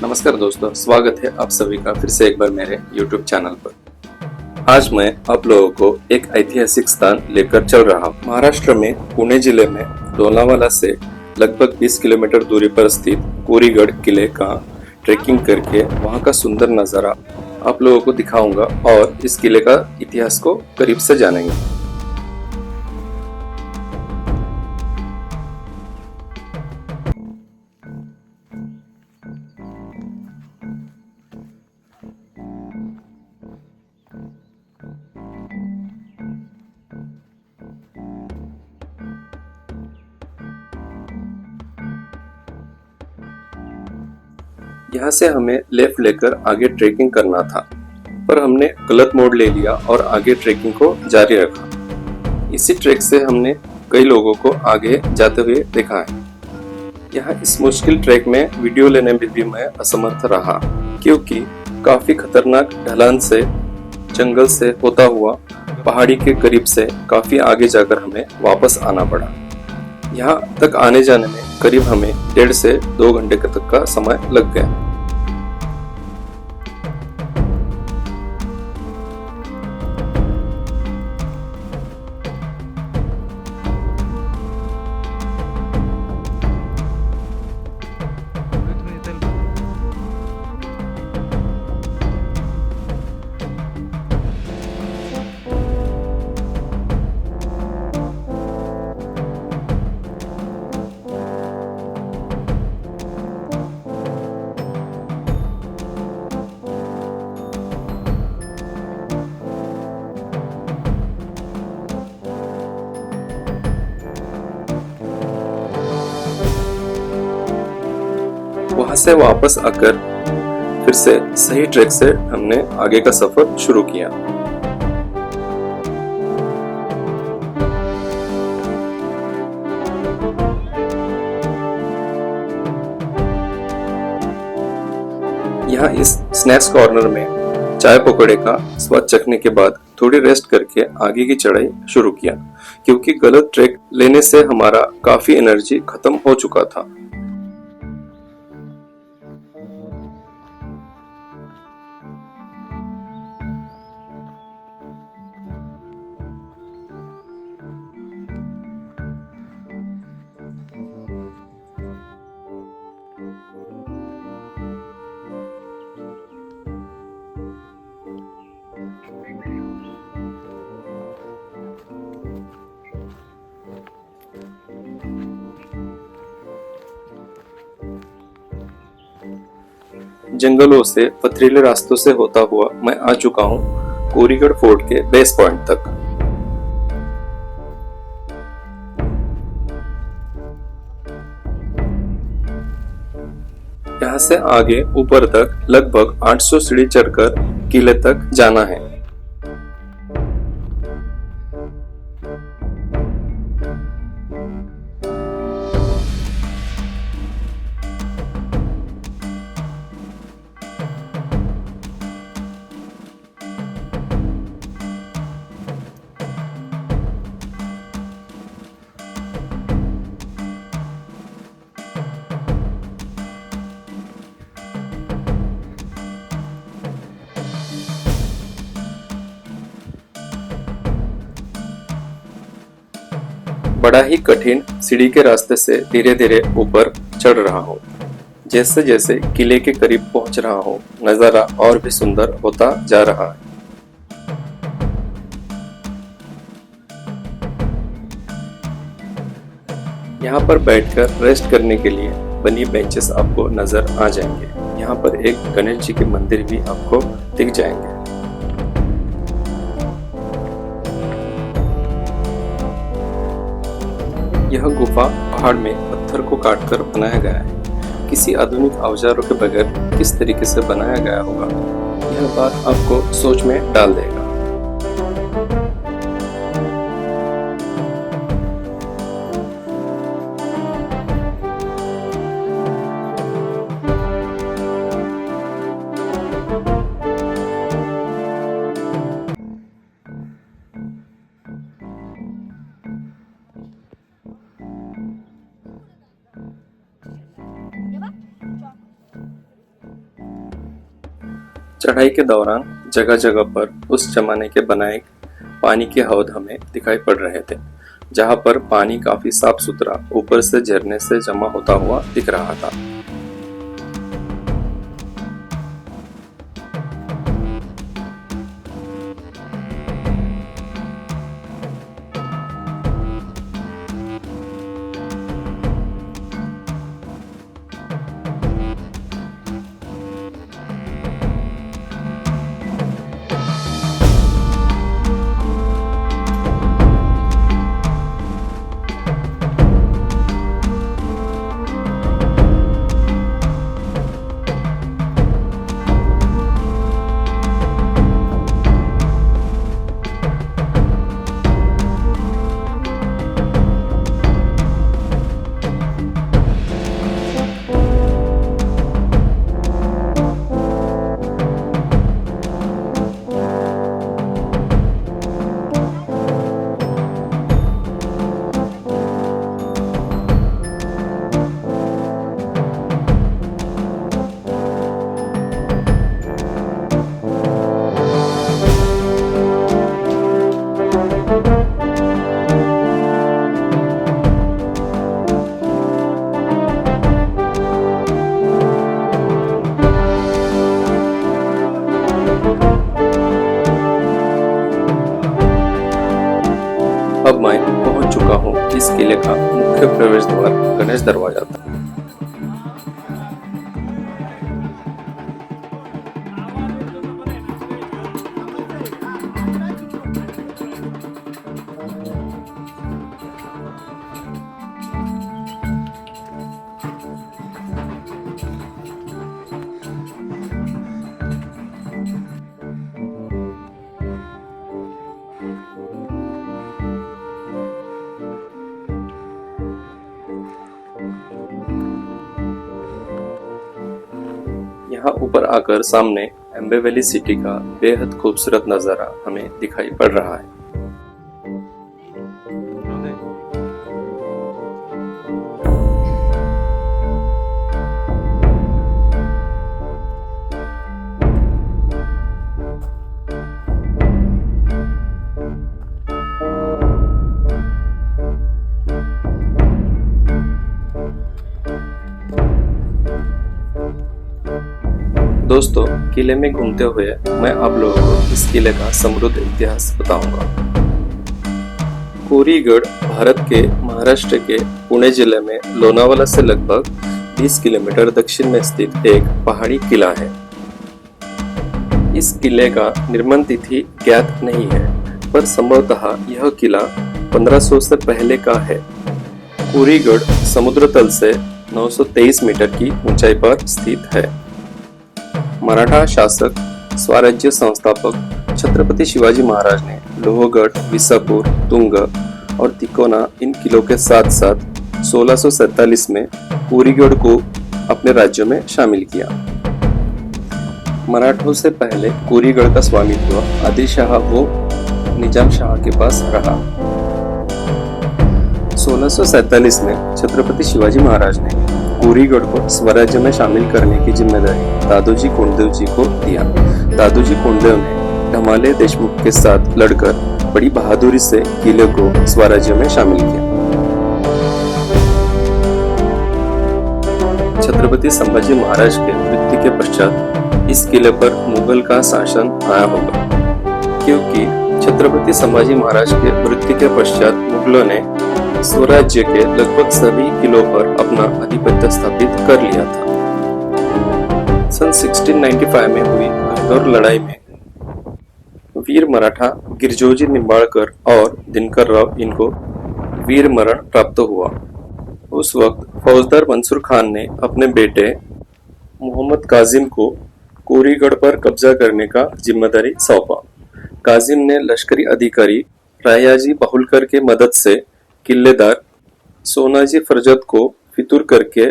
नमस्कार दोस्तों, स्वागत है आप सभी का फिर से एक बार मेरे YouTube चैनल पर। आज मैं आप लोगों को एक ऐतिहासिक स्थान लेकर चल रहा हूँ। महाराष्ट्र में पुणे जिले में लोनावाला से लगभग 20 किलोमीटर दूरी पर स्थित कोरीगढ़ किले का ट्रेकिंग करके वहाँ का सुंदर नज़ारा आप लोगों को दिखाऊंगा और इस किले का इतिहास को करीब से जानेंगे। यहाँ से हमें लेफ्ट लेकर आगे ट्रेकिंग करना था, पर हमने गलत मोड़ ले लिया और आगे ट्रेकिंग को जारी रखा। इसी ट्रैक से हमने कई लोगों को आगे जाते हुए देखा है। यहाँ इस मुश्किल ट्रैक में वीडियो लेने में भी मैं असमर्थ रहा, क्योंकि काफी खतरनाक ढलान से जंगल से होता हुआ पहाड़ी के करीब से काफी आगे जाकर हमें वापस आना पड़ा। यहाँ तक आने जाने में करीब हमें 1.5 से 2 घंटे तक का समय लग गया। वहां से वापस आकर फिर से सही ट्रैक से हमने आगे का सफर शुरू किया। यहाँ इस स्नैक्स कॉर्नर में चाय पकौड़े का स्वाद चखने के बाद थोड़ी रेस्ट करके आगे की चढ़ाई शुरू किया, क्योंकि गलत ट्रैक लेने से हमारा काफी एनर्जी खत्म हो चुका था। जंगलों से पथरीले रास्तों से होता हुआ मैं आ चुका हूँ कोरीगढ़ फोर्ट के बेस पॉइंट तक। यहाँ से आगे ऊपर तक लगभग 800 सीढ़ी चढ़कर किले तक जाना है। बड़ा ही कठिन सीढ़ी के रास्ते से धीरे धीरे ऊपर चढ़ रहा हूँ। जैसे जैसे किले के करीब पहुंच रहा हूँ, नजारा और भी सुंदर होता जा रहा है। यहाँ पर बैठकर रेस्ट करने के लिए बनी बेंचेस आपको नजर आ जाएंगे। यहाँ पर एक गणेश जी के मंदिर भी आपको दिख जाएंगे। यह गुफा पहाड़ में पत्थर को काटकर बनाया गया है। किसी आधुनिक औजारों के बगैर किस तरीके से बनाया गया होगा, यह बात आपको सोच में डाल देगा। चढ़ाई के दौरान जगह जगह पर उस जमाने के बनाए पानी के हौद हमें दिखाई पड़ रहे थे, जहां पर पानी काफी साफ सुथरा ऊपर से झरने से जमा होता हुआ दिख रहा था। अब मैं पहुंच चुका हूं इस किले का मुख्य प्रवेश द्वार गणेश दरवाजा तक। यहाँ ऊपर आकर सामने एम्बे वैली सिटी का बेहद खूबसूरत नज़ारा हमें दिखाई पड़ रहा है। दोस्तों, किले में घूमते हुए मैं आप लोगों को इस किले का समृद्ध इतिहास बताऊंगा। कोरीगढ़ भारत के महाराष्ट्र के पुणे जिले में लोनावाला से लगभग 20 किलोमीटर दक्षिण में स्थित एक पहाड़ी किला है। इस किले का निर्माण तिथि ज्ञात नहीं है, पर संभवतः यह किला 1500 से पहले का है। कोरीगढ़ समुद्र तल से 923 मीटर की ऊंचाई पर स्थित है। मराठा शासक स्वराज्य संस्थापक छत्रपति शिवाजी महाराज ने लोहगढ़, विसापुर, तुंग और तिकोना इन किलों के साथ साथ 1647 में कोरीगढ़ को अपने राज्य में शामिल किया। मराठों से पहले कोरीगढ़ का स्वामित्व आदिल शाह व निजाम शाह के पास रहा। 1647 में छत्रपति शिवाजी महाराज ने कोरीगढ़ को स्वराज्य में शामिल करने की जिम्मेदारी दादोजी कोंडदेव जी को दिया। दादोजी कोंडदेव ने ढमाले देशमुख के साथ लड़कर बड़ी बहादुरी से किले को स्वराज्य में शामिल किया। छत्रपति संभाजी महाराज के मृत्यु के पश्चात इस किले पर मुगल का शासन आया होगा, क्योंकि छत्रपति संभाजी महाराज के मृत्यु के पश्चात मुगलों ने स्वराज्य के लगभग सभी किलों पर अपना आधिपत्य स्थापित कर लिया था। सन 1695 में हुई घनघोर लड़ाई में वीर मराठा गिरजोजी निंबाळकर और दिनकर राव इनको वीर मरण प्राप्त हुआ। उस वक्त फौजदार मंसूर खान ने अपने बेटे मोहम्मद काजिम को कोरीगढ़ पर कब्जा करने का जिम्मेदारी सौंपा। काजिम ने लश्करी अधिकारी रायाजी बाहुलकर के मदद से किलेदार सोनाजी फरजत को फितूर करके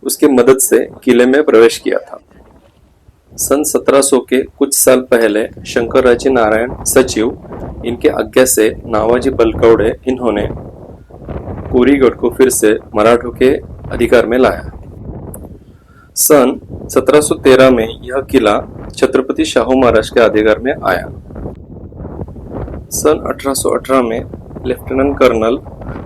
उसके मदद से किले में प्रवेश किया था। सन 1700 के कुछ साल पहले शंकरराजी नारायण सचिव इनके आज्ञा से नावाजी बलकौड़े इन्होंने कोरीगढ़ को फिर से मराठों के अधिकार में लाया। सन 1713 में यह किला छत्रपति शाहू महाराज के अधिकार में आया। सन 1818 में लेफ्टिनेंट कर्नल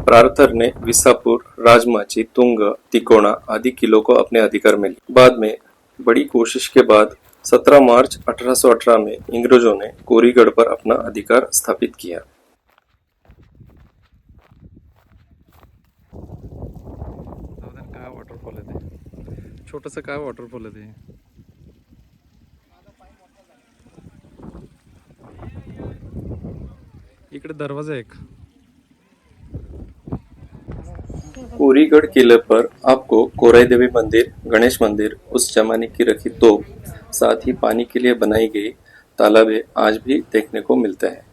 प्रार्थर ने विसापुर, राजमाची, तुंग, तिकोना आदि किलों को अपने अधिकार में लिया। बाद में बड़ी कोशिश के बाद 17 मार्च 1818 में अंग्रेजों ने कोरीगढ़ पर अपना अधिकार स्थापित किया। वॉटरफॉल आहे ते, छोटंसं काय वॉटरफॉल आहे ते. इकडे दरवाजा एक. कोरीगढ़ किले पर आपको कोराई देवी मंदिर, गणेश मंदिर, उस जमाने की रखी तोप, साथ ही पानी के लिए बनाई गई तालाबें आज भी देखने को मिलते हैं।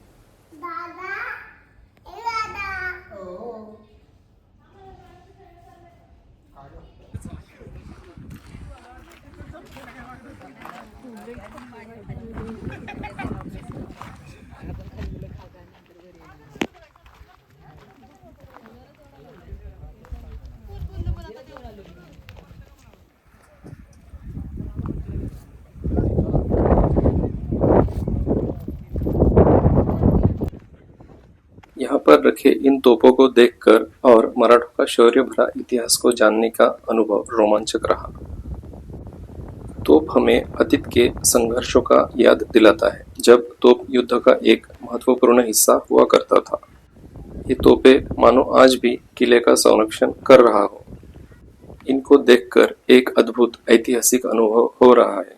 यहाँ पर रखे इन तोपों को देखकर और मराठों का शौर्य भरा इतिहास को जानने का अनुभव रोमांचक रहा। तोप हमें अतीत के संघर्षों का याद दिलाता है, जब तोप युद्ध का एक महत्वपूर्ण हिस्सा हुआ करता था। ये तोपें मानो आज भी किले का संरक्षण कर रहा हो। इनको देखकर एक अद्भुत ऐतिहासिक अनुभव हो रहा है।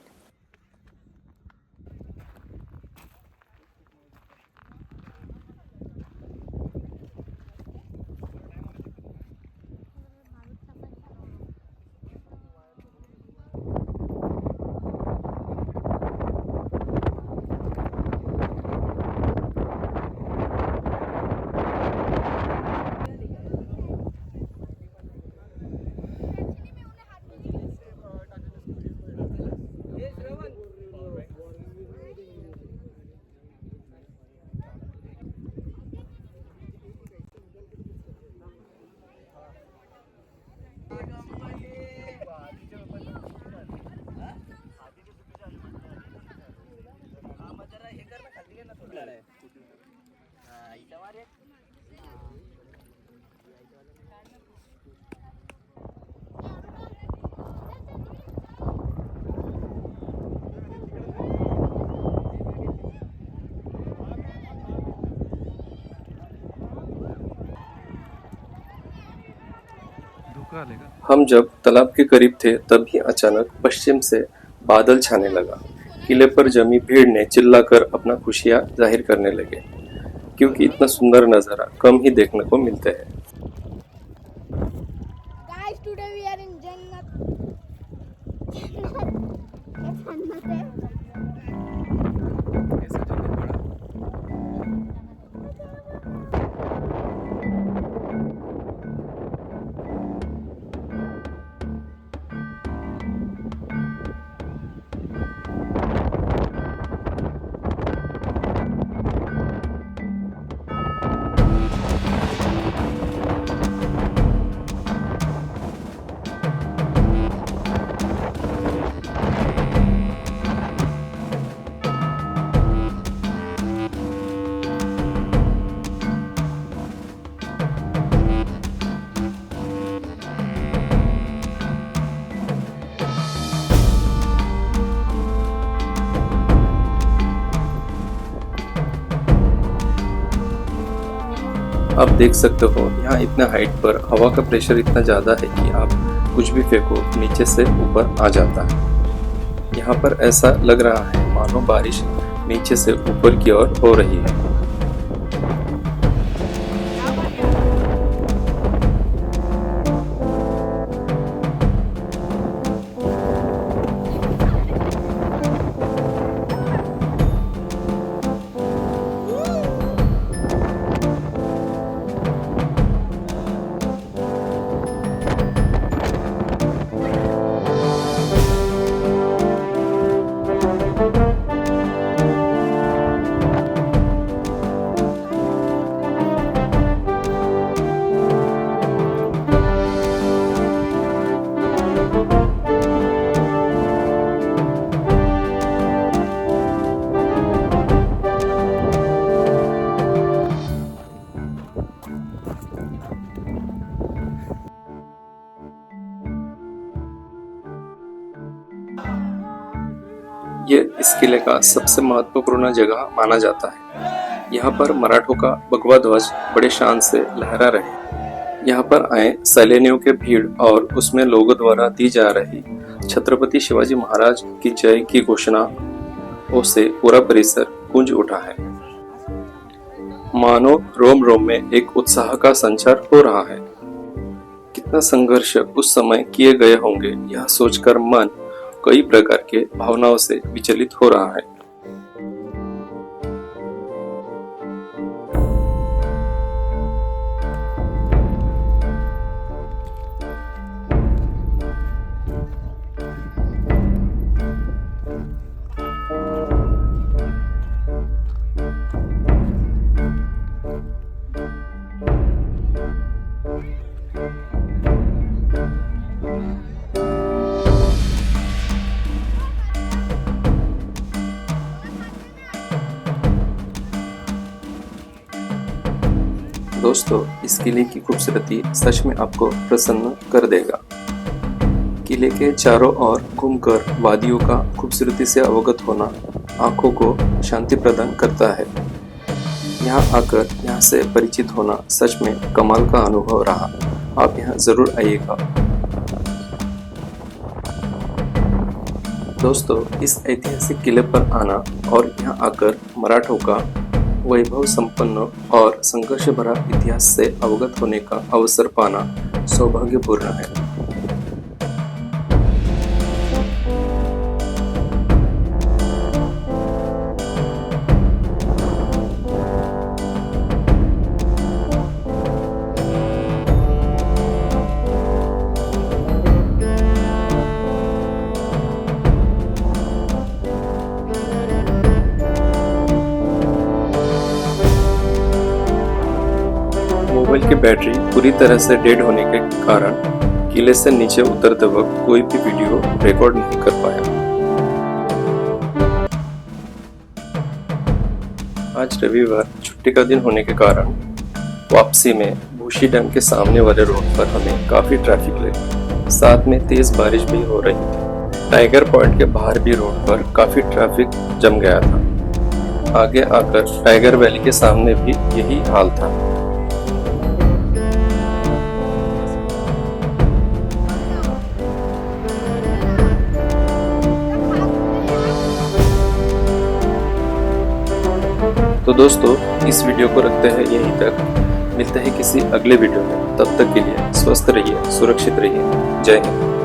हम जब तालाब के करीब थे तभी अचानक पश्चिम से बादल छाने लगा। किले पर जमी भीड़ ने चिल्लाकर अपना खुशियां जाहिर करने लगे, क्योंकि इतना सुंदर नजारा कम ही देखने को मिलते हैं। Guys, today we are in Jannat. Jannat है। आप देख सकते हो यहाँ इतना हाइट पर हवा का प्रेशर इतना ज़्यादा है कि आप कुछ भी फेंको नीचे से ऊपर आ जाता है। यहाँ पर ऐसा लग रहा है मानो बारिश नीचे से ऊपर की ओर हो रही है। ये इस किले का सबसे महत्वपूर्ण जगह माना जाता है। यहाँ पर मराठों का भगवा ध्वज बड़े शान से लहरा रहे। यहाँ पर आए सैलानियों के भीड़ और उसमें लोगों द्वारा दी जा रही छत्रपति शिवाजी महाराज की जय की घोषणा से पूरा परिसर गूंज उठा है। मानो रोम रोम में एक उत्साह का संचार हो रहा है। कितना संघर्ष उस समय किए गए होंगे, यह सोचकर मन कई प्रकार के भावनाओं से विचलित हो रहा है। दोस्तों, इस किले की खूबसूरती सच में आपको प्रसन्न कर देगा। किले के चारों ओर घूमकर वादियों का खूबसूरती से अवगत होना आंखों को शांति प्रदान करता है। यहाँ आकर यहाँ से परिचित होना सच में कमाल का अनुभव रहा। आप यहाँ जरूर आइएगा। दोस्तों, इस ऐतिहासिक किले पर आना और यहाँ आकर मराठों का वैभव संपन्न और संघर्ष भरा इतिहास से अवगत होने का अवसर पाना सौभाग्यपूर्ण है। मोबाइल की बैटरी पूरी तरह से डेड होने के कारण किले से नीचे उतरते वक्त कोई भी वीडियो रिकॉर्ड नहीं कर पाया। आज रविवार छुट्टी का दिन होने के कारण वापसी में भूशी डैम के सामने वाले रोड पर हमें काफी ट्रैफिक लगी। साथ में तेज बारिश भी हो रही थी। टाइगर पॉइंट के बाहर भी रोड पर काफी ट्रैफिक जम गया था। आगे आकर टाइगर वैली के सामने भी यही हाल था। तो दोस्तों, इस वीडियो को रखते हैं यहीं तक। मिलते हैं किसी अगले वीडियो में। तब तक के लिए स्वस्थ रहिए, सुरक्षित रहिए। जय हिंद।